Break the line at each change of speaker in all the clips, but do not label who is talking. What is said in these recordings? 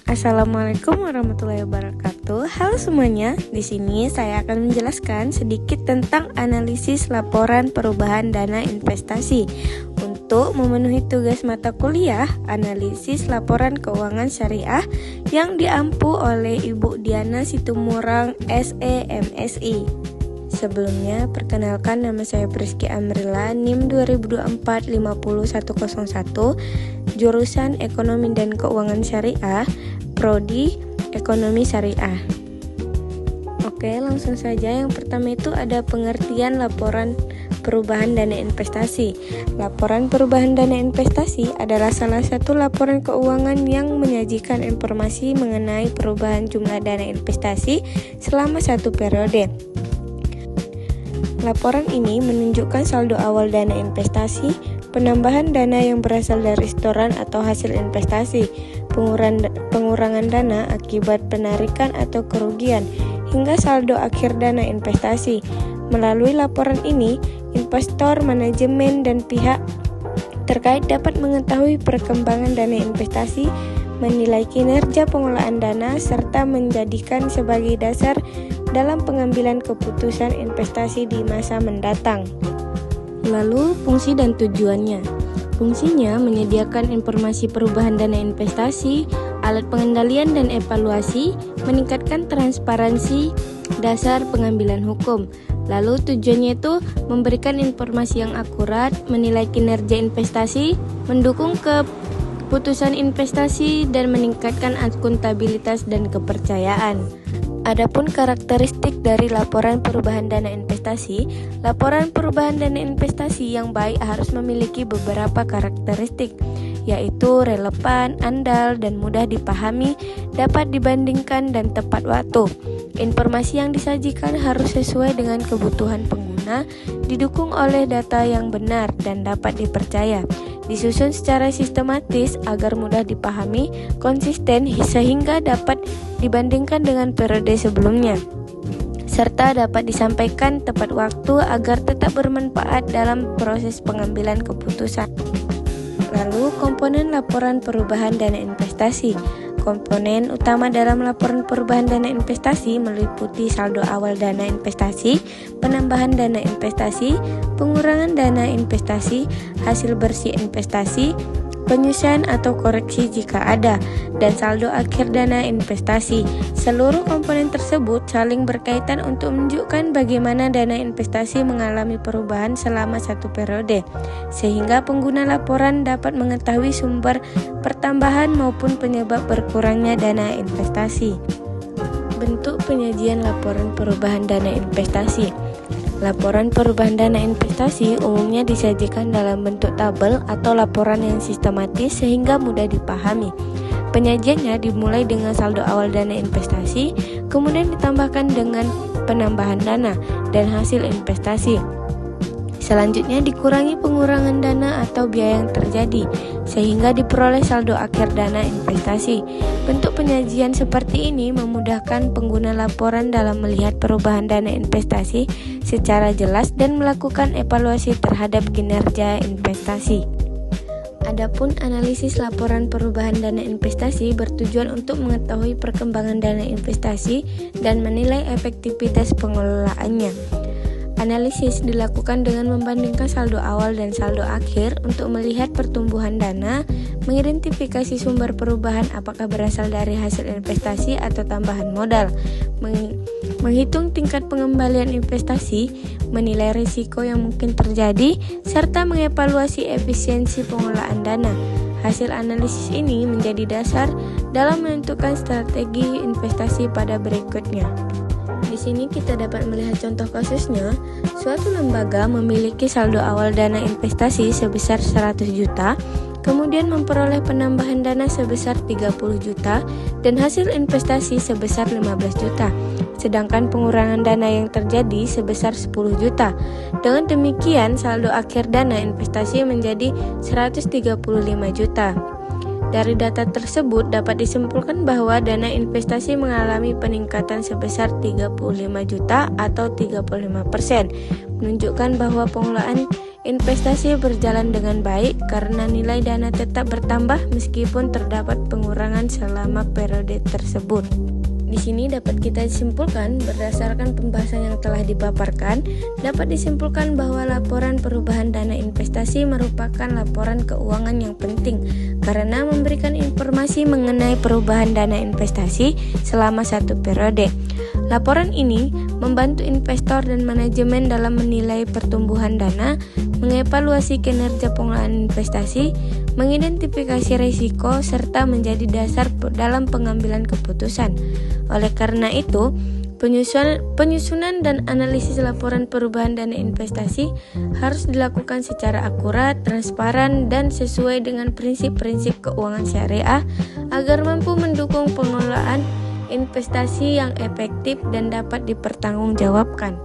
Assalamualaikum warahmatullahi wabarakatuh. Halo semuanya, di sini saya akan menjelaskan sedikit tentang analisis laporan perubahan dana investasi. Untuk memenuhi tugas mata kuliah analisis laporan keuangan syariah yang diampu oleh Ibu Diana Situmorang SEMSI. Sebelumnya, perkenalkan nama saya Priski Amrila, NIM 2024-50101, jurusan Ekonomi dan Keuangan Syariah, Prodi Ekonomi Syariah. Oke, langsung saja. Yang pertama itu ada pengertian laporan perubahan dana investasi. Laporan perubahan dana investasi adalah salah satu laporan keuangan yang menyajikan informasi mengenai perubahan jumlah dana investasi selama satu periode. Laporan ini menunjukkan saldo awal dana investasi, penambahan dana yang berasal dari setoran atau hasil investasi, pengurangan dana akibat penarikan atau kerugian, hingga saldo akhir dana investasi. Melalui laporan ini, investor, manajemen, dan pihak terkait dapat mengetahui perkembangan dana investasi, menilai kinerja pengelolaan dana, serta menjadikan sebagai dasar dalam pengambilan keputusan investasi di masa mendatang. Lalu, fungsi dan tujuannya. Fungsinya menyediakan informasi perubahan dana investasi, alat pengendalian dan evaluasi, meningkatkan transparansi dasar pengambilan hukum. Lalu tujuannya itu memberikan informasi yang akurat, menilai kinerja investasi, mendukung keputusan investasi, dan meningkatkan akuntabilitas dan kepercayaan. Adapun karakteristik dari laporan perubahan dana investasi, laporan perubahan dana investasi yang baik harus memiliki beberapa karakteristik, yaitu relevan, andal, dan mudah dipahami, dapat dibandingkan, dan tepat waktu. Informasi yang disajikan harus sesuai dengan kebutuhan pengguna, didukung oleh data yang benar dan dapat dipercaya, disusun secara sistematis agar mudah dipahami, konsisten sehingga dapat dibandingkan dengan periode sebelumnya, serta dapat disampaikan tepat waktu agar tetap bermanfaat dalam proses pengambilan keputusan. Lalu, komponen laporan perubahan dana investasi. Komponen utama dalam laporan perubahan dana investasi meliputi saldo awal dana investasi, penambahan dana investasi, pengurangan dana investasi, hasil bersih investasi, penyusian atau koreksi jika ada, dan saldo akhir dana investasi. Seluruh komponen tersebut saling berkaitan untuk menunjukkan bagaimana dana investasi mengalami perubahan selama satu periode, sehingga pengguna laporan dapat mengetahui sumber pertambahan maupun penyebab berkurangnya dana investasi. Bentuk penyajian laporan perubahan dana investasi. Laporan perubahan dana investasi umumnya disajikan dalam bentuk tabel atau laporan yang sistematis sehingga mudah dipahami. Penyajiannya dimulai dengan saldo awal dana investasi, kemudian ditambahkan dengan penambahan dana dan hasil investasi. Selanjutnya dikurangi pengurangan dana atau biaya yang terjadi, sehingga diperoleh saldo akhir dana investasi. Bentuk penyajian seperti ini memudahkan pengguna laporan dalam melihat perubahan dana investasi secara jelas dan melakukan evaluasi terhadap kinerja investasi. Adapun analisis laporan perubahan dana investasi bertujuan untuk mengetahui perkembangan dana investasi dan menilai efektivitas pengelolaannya. Analisis dilakukan dengan membandingkan saldo awal dan saldo akhir untuk melihat pertumbuhan dana, mengidentifikasi sumber perubahan apakah berasal dari hasil investasi atau tambahan modal, menghitung tingkat pengembalian investasi, menilai risiko yang mungkin terjadi, serta mengevaluasi efisiensi pengelolaan dana. Hasil analisis ini menjadi dasar dalam menentukan strategi investasi pada berikutnya. Di sini kita dapat melihat contoh kasusnya. Suatu lembaga memiliki saldo awal dana investasi sebesar 100 juta, kemudian memperoleh penambahan dana sebesar 30 juta dan hasil investasi sebesar 15 juta. Sedangkan pengurangan dana yang terjadi sebesar 10 juta. Dengan demikian, saldo akhir dana investasi menjadi 135 juta. Dari data tersebut dapat disimpulkan bahwa dana investasi mengalami peningkatan sebesar 35 juta atau 35%, menunjukkan bahwa pengelolaan investasi berjalan dengan baik karena nilai dana tetap bertambah meskipun terdapat pengurangan selama periode tersebut. Di sini dapat kita simpulkan berdasarkan pembahasan yang telah dipaparkan, dapat disimpulkan bahwa laporan perubahan dana investasi merupakan laporan keuangan yang penting karena memberikan informasi mengenai perubahan dana investasi selama satu periode. Laporan ini membantu investor dan manajemen dalam menilai pertumbuhan dana, mengevaluasi kinerja pengelolaan investasi, mengidentifikasi risiko, serta menjadi dasar dalam pengambilan keputusan. Oleh karena itu, penyusunan dan analisis laporan perubahan dana investasi harus dilakukan secara akurat, transparan, dan sesuai dengan prinsip-prinsip keuangan syariah agar mampu mendukung pengelolaan investasi yang efektif dan dapat dipertanggungjawabkan.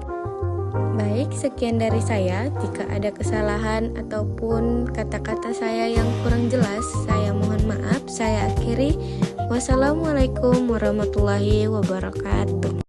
Baik, sekian dari saya. Jika ada kesalahan ataupun kata-kata saya yang kurang jelas, saya mohon maaf. Saya akhiri. Wassalamualaikum warahmatullahi wabarakatuh.